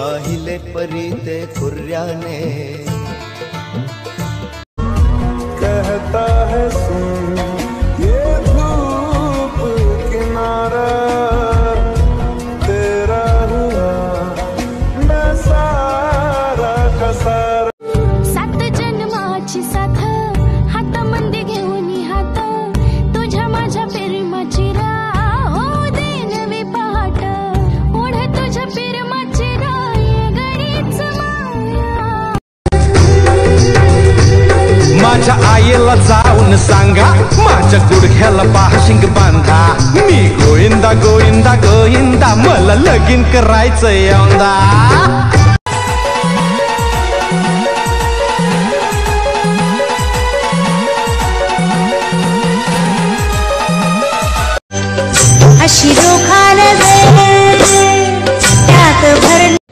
पाहिले परी ते खुर्याने कहता है सुन ये धूप किनारा तेरा हुआ मैं सारा का सारा। सात जन्माची साथ हातामध्ये घेऊन हात तुझ्या माझ्या प्रेमाची राह हो देन मी पहाट ओढ तुझ्या प्रेमाची राह गडीच माया। माझ्या आईला जाऊन सांगा माझ्या गुडघ्याला पाशिंग बांधा मी गोविंदा गोविंदा गोविंदा मला लगीन करायचं यंदा।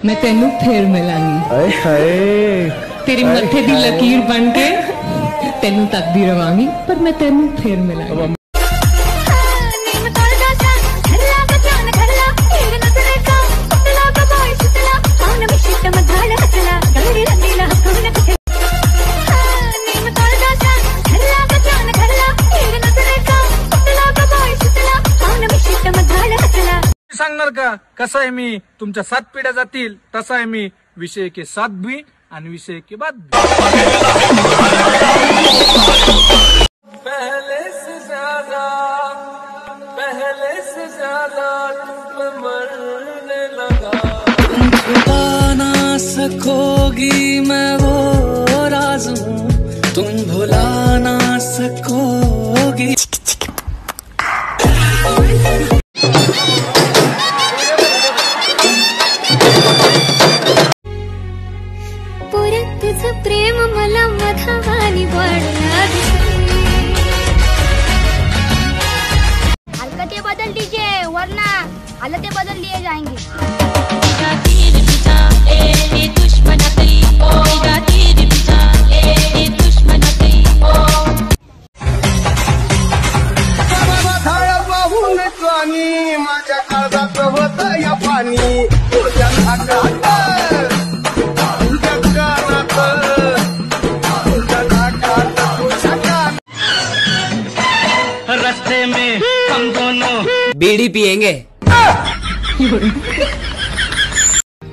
मैं तेनू फिर मिलांगी तेरी मत्थे दी लकीर बन के तेनू तकदी रवांगी पर मैं तेनू फिर मिलांगी। सांगणार का कसा आहे मी तुमच्या 7 पिढ्या जातील तसा आहे मी विषय के साथ भी आणि विषय के बाद भी। पहले से ज्यादा तुम मरने लगा छुपा ना सकोगी मैं वो राज हूँ तुम भुला ना सकोगी। तुझं प्रेम मला मधावानी वाढला हलकते बदल दीजिए वरना हालतें बदल लिए जाएंगे। माझ्या काळजात होतं या पाणी रास्ते में हम दोनों बीड़ी पिएंगे।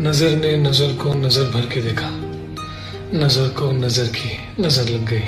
नजर ने नजर को नजर भर के देखा नजर को नजर की नजर लग गई।